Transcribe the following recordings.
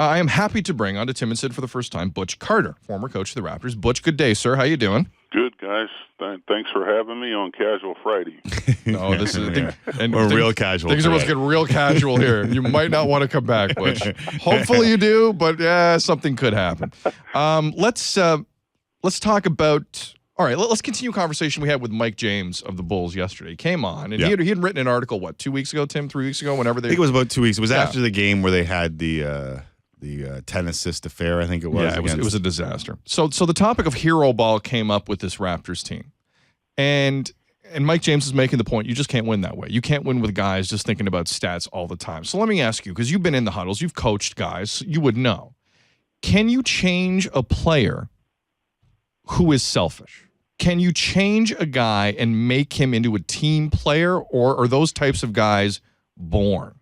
I am happy to bring onto Tim and Sid for the first time Butch Carter, former coach of the Raptors. Butch, good day, sir. How you doing? Good, guys. Thanks for having me on Casual Friday. No, this is real casual. Things are supposed to get real casual here. You might not want to come back, Butch. Hopefully you do, but yeah, something could happen. Let's talk about. All right, let's continue a conversation we had with Mike James of the Bulls yesterday. He came on, and he had written an article, 2 weeks ago, Tim, 3 weeks ago, whenever they... I think it was about 2 weeks. It was after the game where they had the 10-assist affair, I think it was. Yeah, it was a disaster. So the topic of hero ball came up with this Raptors team. And Mike James is making the point, you just can't win that way. You can't win with guys just thinking about stats all the time. So let me ask you, because you've been in the huddles, you've coached guys, you would know. Can you change a player who is selfish? Can you change a guy and make him into a team player, or are those types of guys born?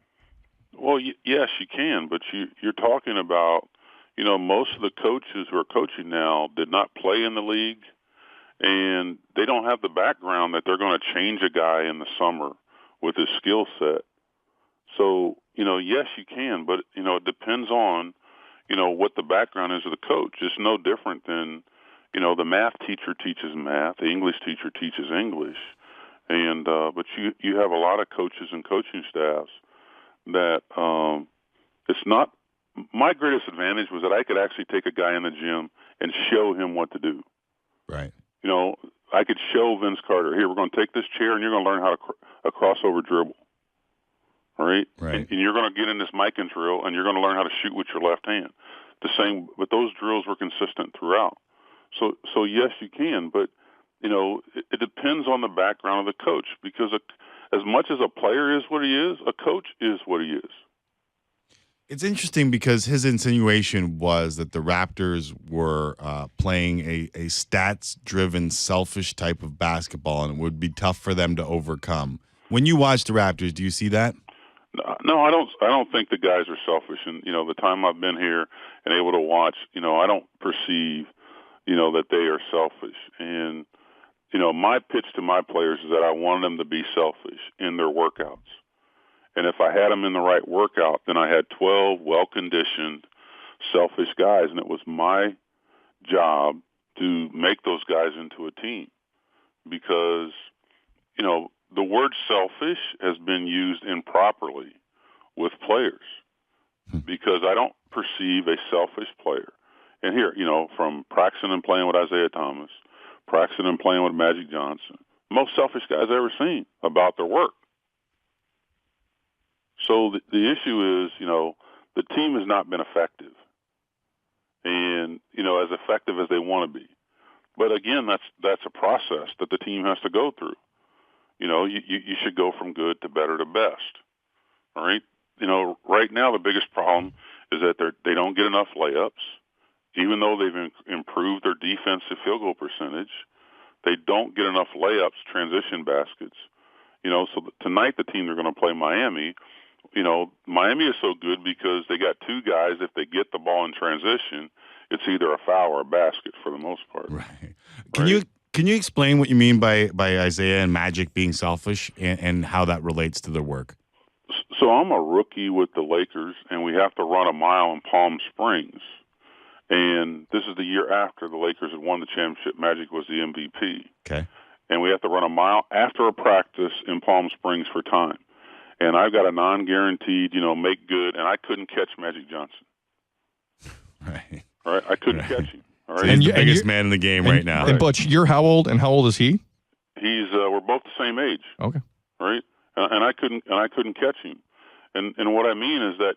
Well, yes, you can, but you're talking about, most of the coaches who are coaching now did not play in the league, and they don't have the background that they're going to change a guy in the summer with his skill set. So, yes, you can, but, it depends on, what the background is of the coach. It's no different than, the math teacher teaches math, the English teacher teaches English, and but you have a lot of coaches and coaching staffs that it's not. My greatest advantage was that I could actually take a guy in the gym and show him what to do. Right. I could show Vince Carter, here, we're going to take this chair and you're going to learn how to a crossover dribble. All right? Right. And you're going to get in this Mikan drill and you're going to learn how to shoot with your left hand. But those drills were consistent throughout. So yes, you can, but, it depends on the background of the coach, because as much as a player is what he is, a coach is what he is. It's interesting because his insinuation was that the Raptors were playing a stats-driven, selfish type of basketball, and it would be tough for them to overcome. When you watch the Raptors, do you see that? No, I don't. I don't think the guys are selfish. And the time I've been here and able to watch, I don't perceive, that they are selfish. And my pitch to my players is that I want them to be selfish in their workouts. And if I had them in the right workout, then I had 12 well-conditioned, selfish guys, and it was my job to make those guys into a team. Because, the word selfish has been used improperly with players, because I don't perceive a selfish player. And here, from practicing and playing with Isaiah Thomas, practicing and playing with Magic Johnson, most selfish guys I've ever seen about their work. So the issue is, the team has not been effective, and as effective as they want to be. But again, that's a process that the team has to go through. You should go from good to better to best. All right. Right now the biggest problem is that they don't get enough layups, even though they've improved their defensive field goal percentage. They don't get enough layups, transition baskets. So tonight the team they're going to play Miami. Miami is so good because they got two guys, if they get the ball in transition, it's either a foul or a basket for the most part. Right. Can you explain what you mean by Isaiah and Magic being selfish and how that relates to their work? So I'm a rookie with the Lakers, and we have to run a mile in Palm Springs. And this is the year after the Lakers had won the championship. Magic was the MVP. Okay. And we have to run a mile after a practice in Palm Springs for time. And I've got a non-guaranteed, make good, and I couldn't catch Magic Johnson. Right. All right, I couldn't catch him. All right. So he's the biggest man in the game right now. And Butch, you're how old, and how old is he? We're both the same age. Okay. Right. And I couldn't catch him. And what I mean is that,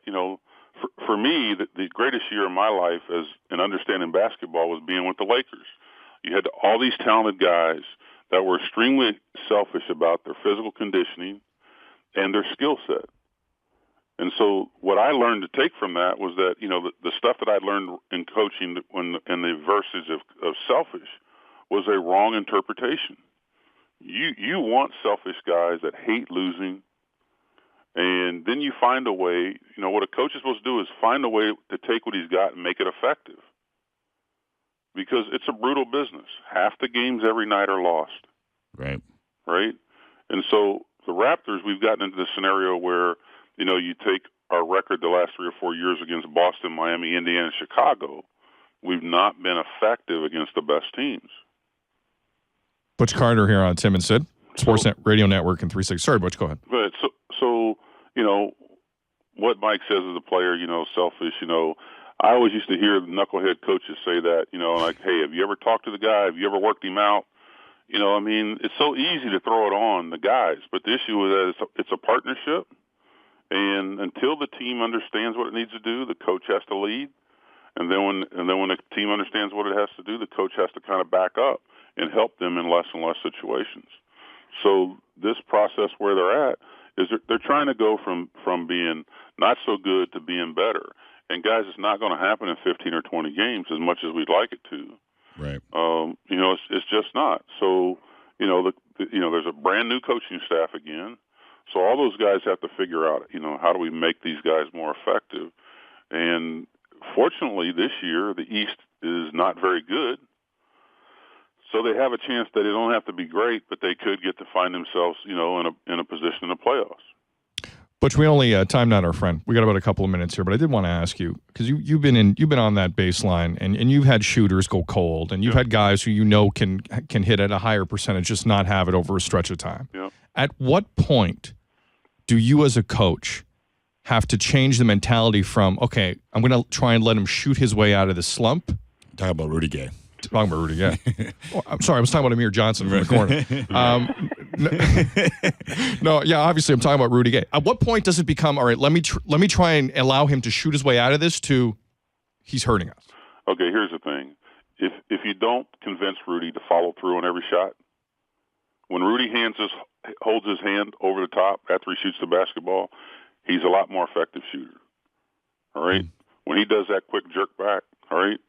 for me, the greatest year of my life as an understanding basketball was being with the Lakers. You had all these talented guys that were extremely selfish about their physical conditioning and their skill set. And so what I learned to take from that was that, the stuff that I learned in coaching in the verses of selfish was a wrong interpretation. You want selfish guys that hate losing, and then you find a way, what a coach is supposed to do is find a way to take what he's got and make it effective. Because it's a brutal business. Half the games every night are lost. Right. Right? And so the Raptors, we've gotten into the scenario where, you take our record the last 3 or 4 years against Boston, Miami, Indiana, and Chicago, we've not been effective against the best teams. Butch Carter here on Tim and Sid, Sportsnet Radio Network and 360. Sorry, Butch, go ahead. But so what Mike says as a player, selfish, I always used to hear the knucklehead coaches say that, like, hey, have you ever talked to the guy? Have you ever worked him out? It's so easy to throw it on the guys, but the issue is that it's a partnership, and until the team understands what it needs to do, the coach has to lead, and then when the team understands what it has to do, the coach has to kind of back up and help them in less and less situations. So this process where they're at is they're trying to go from being not so good to being better. And guys, it's not going to happen in 15 or 20 games as much as we'd like it to. Right. It's just not. So, there's a brand new coaching staff again. So all those guys have to figure out, how do we make these guys more effective? And fortunately, this year the East is not very good. So they have a chance that they don't have to be great, but they could get to find themselves, in a position in the playoffs. Butch, we only time not our friend. We got about a couple of minutes here, but I did want to ask you because you've been on that baseline and you've had shooters go cold and you've had guys who can hit at a higher percentage, just not have it over a stretch of time. Yeah. At what point do you as a coach have to change the mentality from, okay, I'm going to try and let him shoot his way out of the slump? Talk about Rudy Gay. Talking about Rudy Gay. I'm sorry, I was talking about Amir Johnson from the corner. Obviously I'm talking about Rudy Gay. At what point does it become, all right, let me try and allow him to shoot his way out of this to he's hurting us? Okay, here's the thing. If you don't convince Rudy to follow through on every shot, when Rudy holds his hand over the top after he shoots the basketball, he's a lot more effective shooter. All right? When he does that quick jerk back, all right,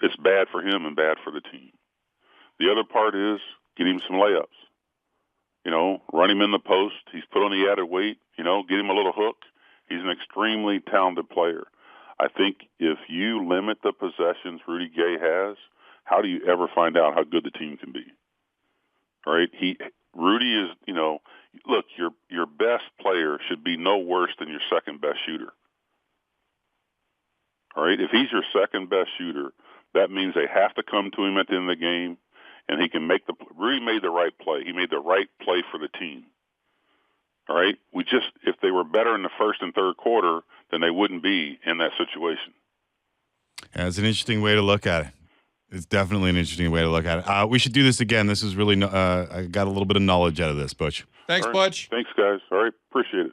it's bad for him and bad for the team. The other part is get him some layups. Run him in the post. He's put on the added weight. Get him a little hook. He's an extremely talented player. I think if you limit the possessions Rudy Gay has, how do you ever find out how good the team can be? All right? Rudy is, look, your best player should be no worse than your second best shooter. All right, if he's your second best shooter, that means they have to come to him at the end of the game, and he can make Rudy made the right play. He made the right play for the team. All right, if they were better in the first and third quarter, then they wouldn't be in that situation. Yeah, it's an interesting way to look at it. It's definitely an interesting way to look at it. We should do this again. This is really I got a little bit of knowledge out of this, Butch. Thanks, right. Butch. Thanks, guys. All right, appreciate it.